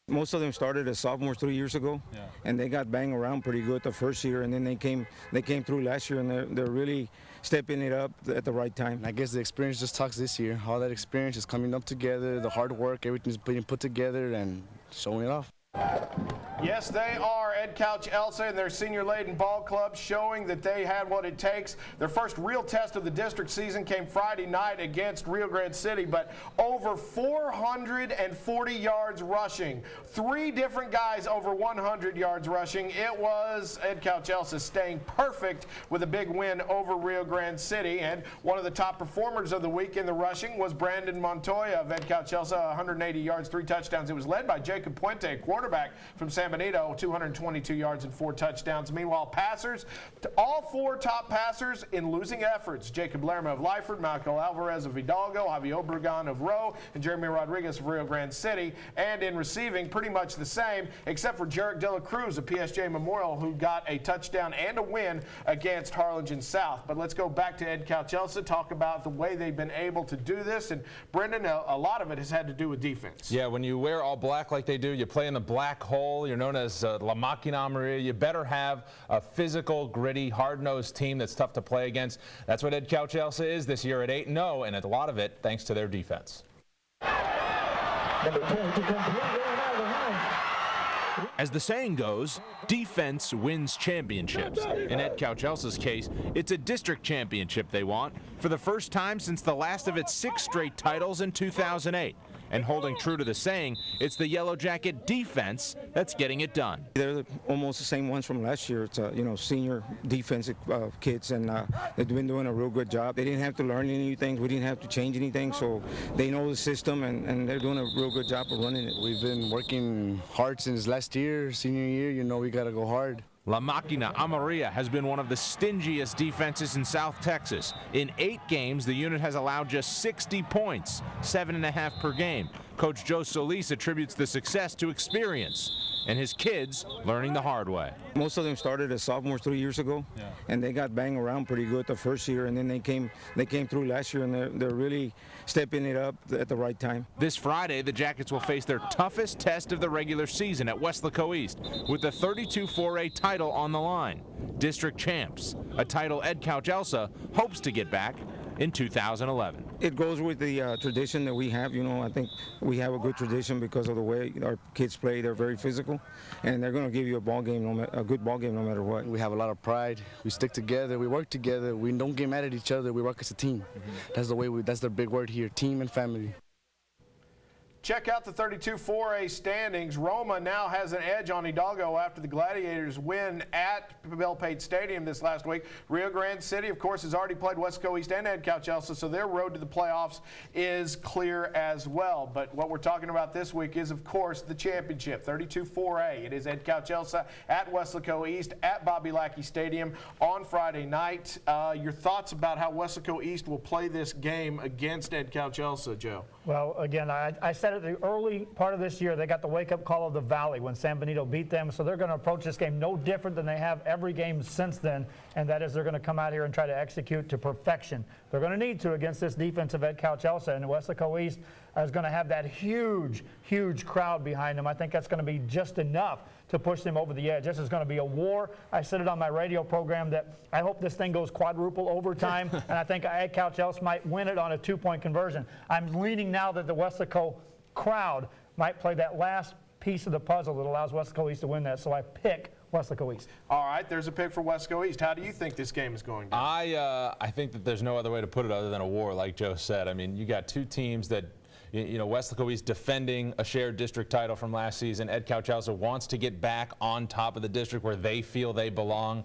Most of them started as sophomores 3 years ago, and they got banged around pretty good the first year, and then they came through last year, and they're really stepping it up at the right time. I guess the experience just talks this year. All that experience is coming up together, the hard work, everything's being put together and showing it off. Yes, they are Edcouch-Elsa and their senior-laden ball club, showing that they had what it takes. Their first real test of the district season came Friday night against Rio Grande City, but over 440 yards rushing. 3 different guys over 100 yards rushing. It was Edcouch-Elsa staying perfect with a big win over Rio Grande City, and one of the top performers of the week in the rushing was Brandon Montoya of Edcouch-Elsa, 180 yards, 3 touchdowns. It was led by Jacob Puente, quarterback from San Benito, 222 yards and 4 touchdowns. Meanwhile, passers, all 4 top passers in losing efforts: Jacob Lerma of Lyford, Michael Alvarez of Hidalgo, Javi Obregon of Rowe, and Jeremy Rodriguez of Rio Grande City. And in receiving, pretty much the same, except for Jarek De La Cruz of PSJ Memorial, who got a touchdown and a win against Harlingen South. But let's go back to Edcouch-Elsa, talk about the way they've been able to do this. And Brendan, a lot of it has had to do with defense. Yeah, when you wear all black like they do, you play in the black hole. You're known as La Maquina Amarilla. You better have a physical, gritty, hard-nosed team that's tough to play against. That's what Edcouch-Elsa is this year at 8-0, and a lot of it thanks to their defense. As the saying goes, defense wins championships. In Edcouch-Elsa's case, it's a district championship they want for the first time since the last of its 6 straight titles in 2008. And holding true to the saying, it's the Yellow Jacket defense that's getting it done. They're almost the same ones from last year. It's senior defensive kids, and they've been doing a real good job. They didn't have to learn anything. We didn't have to change anything, so they know the system, and they're doing a real good job of running it. We've been working hard since last year, senior year. We got to go hard. La Maquina Amarilla has been one of the stingiest defenses in South Texas. In 8 games, the unit has allowed just 60 points, 7.5 per game. Coach Joe Solis attributes the success to experience and his kids learning the hard way. Most of them started as sophomores 3 years ago, and they got banged around pretty good the first year, and then they came through last year, and they're really stepping it up at the right time. This Friday, the Jackets will face their toughest test of the regular season at Weslaco East, with the 32-4A title on the line. District champs, a title Edcouch-Elsa hopes to get back in 2011. It goes with the tradition that we have. I think we have a good tradition because of the way our kids play. They're very physical, and they're going to give you a good ball game no matter what. We have a lot of pride. We stick together. We work together. We don't get mad at each other. We work as a team. That's the way. That's the big word here: team and family. Check out the 32-4A standings. Roma now has an edge on Hidalgo after the Gladiators win at Bell Pate Stadium this last week. Rio Grande City, of course, has already played Weslaco East and Edcouch-Elsa, so their road to the playoffs is clear as well. But what we're talking about this week is, of course, the championship, 32-4A. It is Edcouch-Elsa at Weslaco East at Bobby Lackey Stadium on Friday night. Your thoughts about how Weslaco East will play this game against Edcouch-Elsa, Joe? Well, again, I said at the early part of this year, they got the wake-up call of the Valley when San Benito beat them, so they're going to approach this game no different than they have every game since then, and that is they're going to come out here and try to execute to perfection. They're going to need to against this defense of Edcouch-Elsa, and Weslaco East is going to have that huge, huge crowd behind them. I think that's going to be just enough to push them over the edge. This is going to be a war. I said it on my radio program that I hope this thing goes quadruple overtime, and I think Edcouch-Elsa might win it on a 2-point conversion. I'm leaning now that the Weslaco crowd might play that last piece of the puzzle that allows Weslaco East to win that, so I pick Weslaco East. All right, there's a pick for Weslaco East. How do you think this game is going down? I think that there's no other way to put it other than a war, like Joe said. I mean, you got 2 teams that, Weslaco East defending a shared district title from last season. Edcouch-Elsa wants to get back on top of the district where they feel they belong.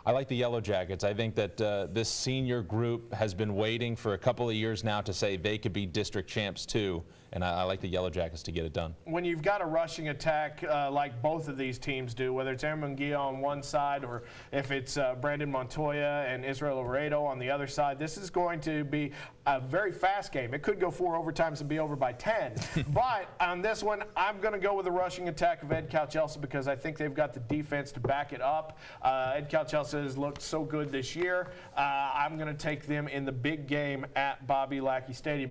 I like the Yellow Jackets. I think that this senior group has been waiting for a couple of years now to say they could be district champs too, and I like the Yellow Jackets to get it done. When you've got a rushing attack like both of these teams do, whether it's Aaron Munguia on one side or if it's Brandon Montoya and Israel Laredo on the other side, this is going to be a very fast game. It could go 4 overtimes and be over by 10. But on this one, I'm going to go with the rushing attack of Edcouch-Elsa because I think they've got the defense to back it up. Edcouch-Elsa has looked so good this year. I'm going to take them in the big game at Bobby Lackey Stadium.